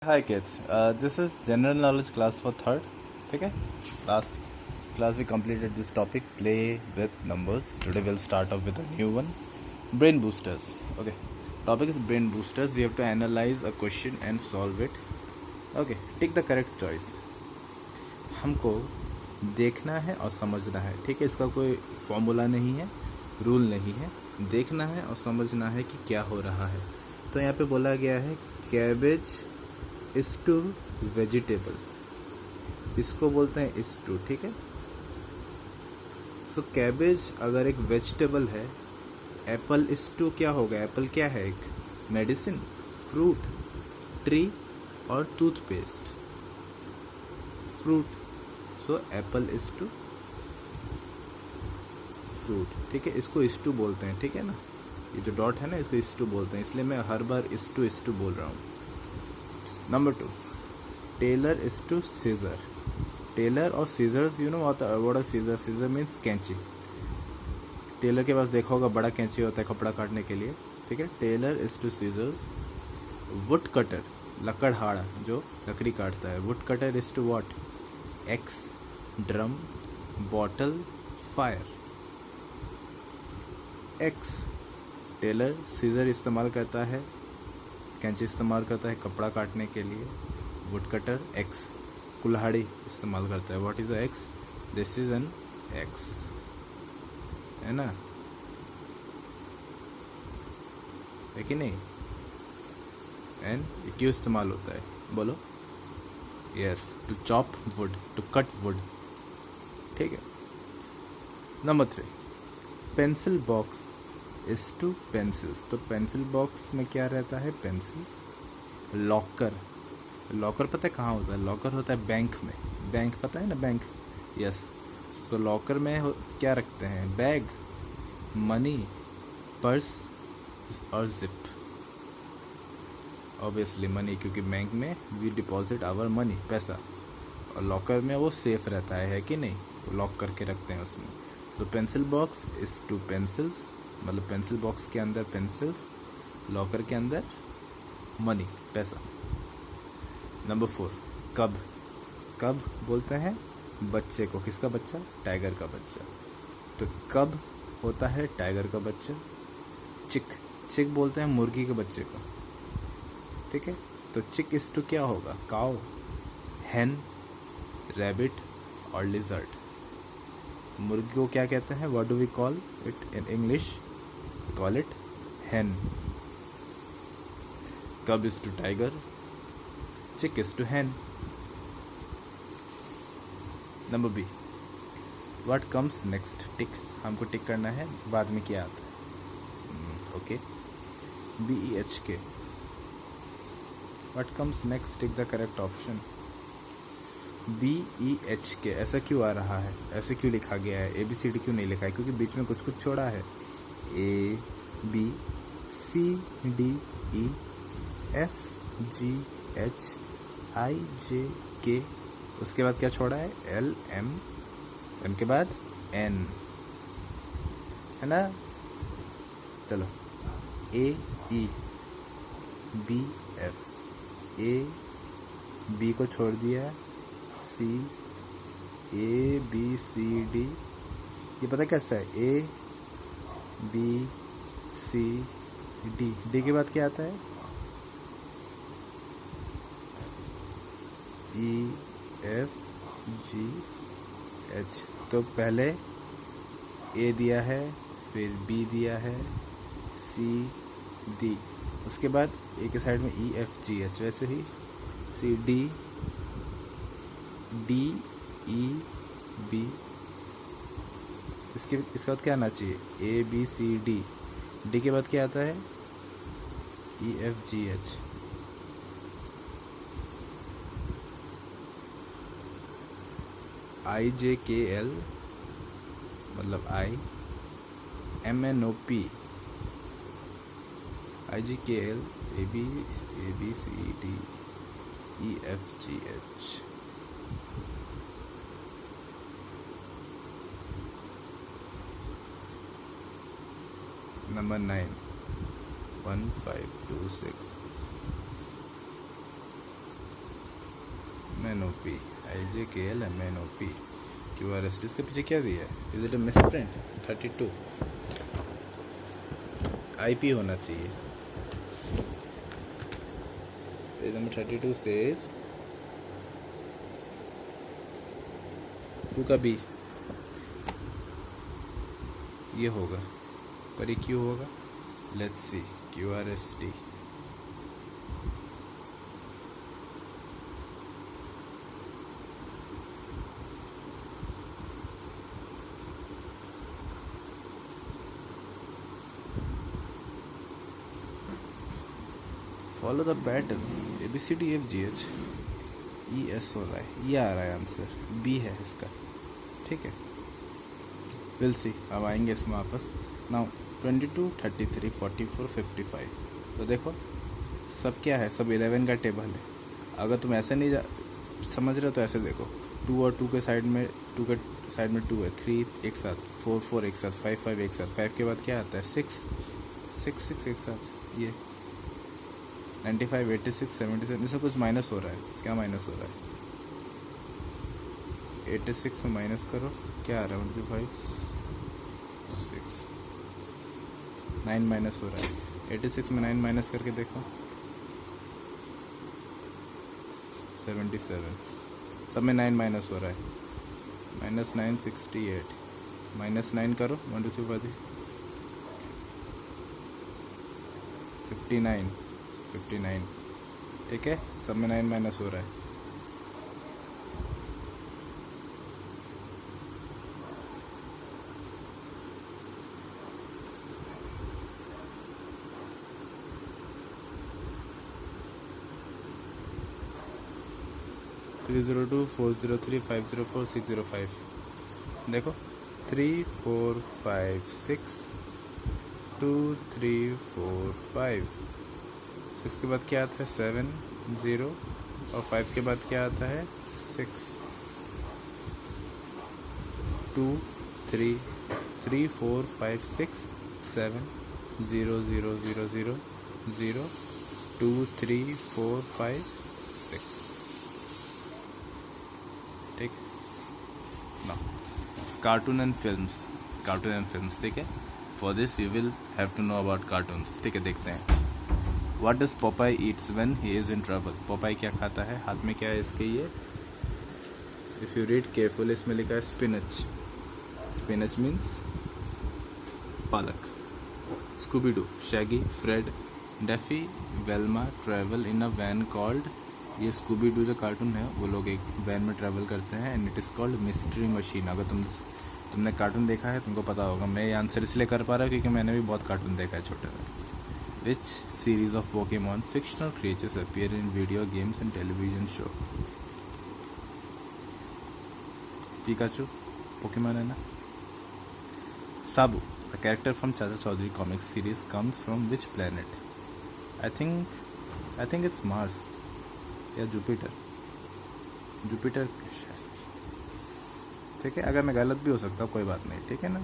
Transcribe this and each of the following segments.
Hi kids, this is general knowledge class for third. ठीक है, last class we completed this topic, play with numbers. Today we'll start off with a new one, brain boosters. Okay, topic is brain boosters. We have to analyze a question and solve it. Okay, take the correct choice. हमको देखना है और समझना है. ठीक है, इसका कोई फॉर्मूला नहीं है, रूल नहीं है. देखना है और समझना है कि क्या हो रहा है. तो यहाँ पे बोला गया है कैबेज इज टू वेजिटेबल, इसको बोलते हैं इज टू. ठीक है, सो कैबेज अगर एक वेजिटेबल है, एप्पल इज टू क्या होगा? एप्पल क्या है? एक मेडिसिन, फ्रूट, ट्री और toothpaste. Fruit, so apple is to fruit. ठीक है, इसको इज टू बोलते हैं. ठीक है ना, ये जो डॉट है ना, इसको इज टू बोलते हैं, इसलिए मैं हर बार इज टू बोल रहा हूँ. Number 2, tailor is to scissor. Tailor और scissors, you know what a scissor? Scissor means कैंची. टेलर के पास देखा होगा बड़ा कैंची होता है कपड़ा काटने के लिए. ठीक है, tailor is to scissors. Wood cutter, लकड़हारा जो लकड़ी काटता है. Wood cutter is to what? Axe, drum, bottle, fire. Axe, tailor scissor इस्तेमाल करता है, कैंची इस्तेमाल करता है कपड़ा काटने के लिए. वुड कटर एक्स, कुल्हाड़ी इस्तेमाल करता है. What is a x? This is an x, है ना, है कि नहीं? एंड ये क्यों इस्तेमाल होता है बोलो? Yes, to chop wood, to cut wood. ठीक है. Number 3, pencil box is to pencils. तो पेंसिल बॉक्स में क्या रहता है? पेंसिल्स. लॉकर, लॉकर पता है कहाँ होता है? लॉकर होता है बैंक में. बैंक पता है ना, बैंक. यस, तो लॉकर में क्या रखते हैं? बैग, मनी, पर्स और जिप. ऑब्वियसली मनी, क्योंकि बैंक में वी डिपॉजिट आवर मनी, पैसा. और लॉकर में वो सेफ रहता है कि नहीं? लॉक करके रखते हैं उसमें. So pencil box is to pencils, मतलब पेंसिल बॉक्स के अंदर पेंसिल्स, लॉकर के अंदर मनी, पैसा. नंबर 4, कब. कब बोलते हैं बच्चे को. किसका बच्चा? टाइगर का बच्चा. तो कब होता है टाइगर का बच्चा. चिक, चिक बोलते हैं मुर्गी के बच्चे को. ठीक है, तो चिक इज टू क्या होगा? काऊ, हैन, रैबिट और लिजर्ड. मुर्गी को क्या कहते हैं? What do we call it in English? Call it hen. Cub is to tiger, chick is to hen. Number B, what comes next? टिक, हमको टिक करना है, बाद में क्या आता है. Okay, BEHK, what comes next? Tick the correct option. BEHK ऐसा क्यों आ रहा है? ऐसे क्यों लिखा गया है? ABCD क्यों नहीं लिखा है? क्योंकि बीच में कुछ कुछ छोड़ा है. A B C D E F G H I J K, उसके बाद क्या छोड़ा है? L M, उनके बाद N, है ना. चलो, A E B F, A B को छोड़ दिया, C A B C D, ये पता कैसा है? A B C D, D के बाद क्या आता है? E F G H. तो पहले A दिया है, फिर B दिया है, C D, उसके बाद A के साइड में E F G H, वैसे ही C D D E B. इसके बाद क्या आना चाहिए? A B C D. D के बाद क्या आता है? E F G H. I J K L मतलब I, M N O P, I J K L A B C D E F G H. Number 9, 1 5 2 6. MNOP IJKL MNOP QRST। इसके पीछे क्या दिया है? Is it a misprint? 32 IP होना चाहिए। Page number 32 says 2 का B ये होगा, पर ये क्यों होगा? Let's see. QRST follow the pattern ABCDFGH ES हो रहा है, ये आ रहा है आंसर, B है इसका। ठीक है, विल सी। अब आएंगे इसमें वापस। नाउ 22 33 44 55। तो देखो सब क्या है, सब 11 का टेबल है। अगर तुम ऐसे नहीं समझ रहे हो तो ऐसे देखो, 2 और 2 के साइड में 2 के साइड में 2 है, 3 एक साथ, 4 4 एक साथ, 5 5 एक साथ, 5 के बाद क्या आता है? 6 6 6 एक साथ। ये 95 86 77 इसमें कुछ माइनस हो रहा है। क्या माइनस हो रहा है? 86 में माइनस करो, क्या आ रहा है? 25 6 9 माइनस हो रहा है। 86 में 9 माइनस करके देखो, 77। सब में 9 माइनस हो रहा है। -9 68 -9 करो, 1 2 3 4 59 59। ठीक है, सब में 9 माइनस हो रहा है। थ्री 02 403 504 605। देखो 3 4 5 6 2 3 4 5। 6 के बाद क्या आता है? 7 0 और 5 के बाद क्या आता है? 6 2 3 3 4 5 6 7 0 0 0 0 0 2 3 4 5 6। ठीक है ना। Cartoon and films. ठीक है, for this you will have to know about cartoons. ठीक है, देखते हैं। What does Popeye eats when he is in trouble? Popeye क्या खाता है? हाथ में क्या है इसके? ये इफ यू रीड केयरफुल, इसमें लिखा है स्पिनच। स्पिनच मीन्स पालक। Scooby Doo, Shaggy, Fred, Daphne, Velma travel in a van called. ये स्कूबी डू जो कार्टून है, वो लोग एक वैन में ट्रैवल करते हैं and it is called Mystery Machine. अगर तुमने कार्टून देखा है तुमको पता होगा। मैं ये आंसर इसलिए कर पा रहा हूँ क्योंकि मैंने भी बहुत कार्टून देखा है छोटे में। Which series of Pokemon fictional creatures appear in video games and television show? Pikachu Pokemon है ना। Sabu, the character from Chacha Chaudhary comics series, comes from which planet? I think it's Mars या जुपिटर। ठीक है, अगर मैं गलत भी हो सकता हूँ कोई बात नहीं। ठीक है ना।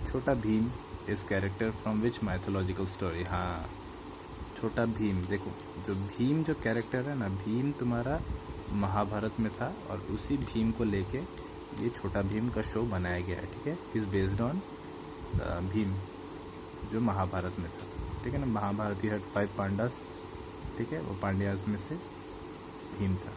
छोटा Bhim is character from which mythological story? हाँ, छोटा भीम। देखो जो कैरेक्टर है ना, भीम तुम्हारा महाभारत में था और उसी भीम को लेके ये छोटा भीम का शो बनाया गया है। ठीक है, इज बेस्ड ऑन भीम जो महाभारत में था। ठीक है ना। Mahabharata he had 5 Pandavas. ठीक है, वो पांड्यास में से भीम था।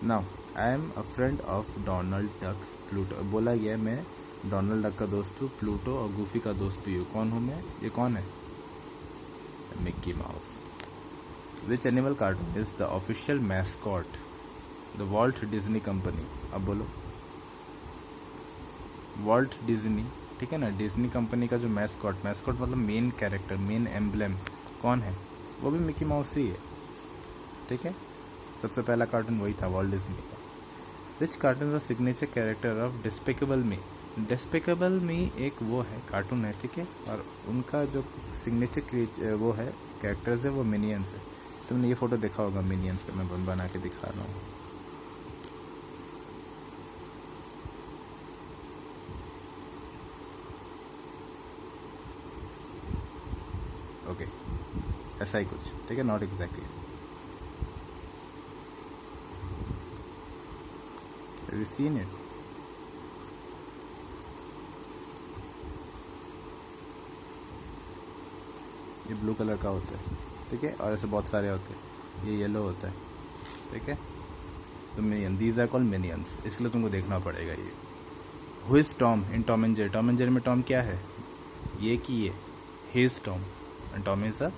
Now I am a friend of Donald Duck Pluto. बोला गया मैं डोनाल्ड डक का दोस्त हूँ, प्लूटो और गूफी का दोस्त भी हूँ। कौन हूँ मैं? ये कौन है? Mickey mouse. Which animal cartoon is the official mascot the Walt Disney company? अब बोलो। वॉल्ट डिज्नी, ठीक है ना, डिज्नी कंपनी का जो मैस्कॉट मतलब मेन कैरेक्टर, मेन एम्ब्लेम कौन है? वो भी मिक्की माउस ही है। ठीक है, सबसे पहला कार्टून वही था, वॉल्ट डिज्नी का। Which cartoon the signature character of Despicable Me? Despicable Me एक वो है कार्टून है। ठीक है, और उनका जो सिग्नेचर वो है कैरेक्टर्स है वो मिनियंस है। तुमने ये फोटो देखा होगा मिनियंस का, मैं बना के दिखा रहा हूँ। ओके, ऐसा ही कुछ। ठीक है, not exactly. you seen it? ये ब्लू कलर का होता है, ठीक है, और ऐसे बहुत सारे होते हैं, ये येलो होता है, ठीक है। तो minion, these are called minions, इसके लिए तुमको देखना पड़ेगा ये। Who is Tom in Tom and Jerry? Tom and Jerry में टॉम क्या है? ये कि ये, he is Tom and Tom is a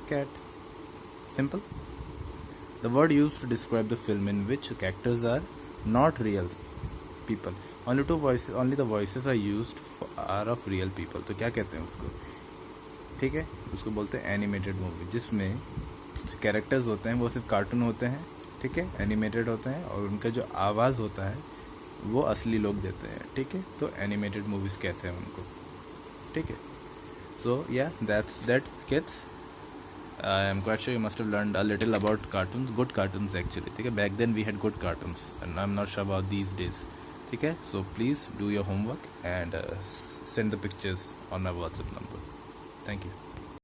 cat. Simple. The word use to describe the film in which characters are not real people, only the voices are used are of real people. तो क्या कहते हैं उसको? ठीक है, उसको बोलते हैं एनिमेटेड मूवी, जिसमें जो कैरेक्टर्स होते हैं वो सिर्फ कार्टून होते हैं, ठीक है, एनिमेटेड होते हैं, और उनका जो आवाज़ होता है वो असली लोग देते हैं, ठीक है। तो एनिमेटेड मूवीज़ कहते हैं उनको, ठीक है। सो या that's that kids, I am quite sure you must have learned a little about cartoons, good cartoons actually, ठीक है। Back then we had good cartoons and I am not sure about these days, ठीक है। So please do your homework and send the pictures on my WhatsApp number. Thank you.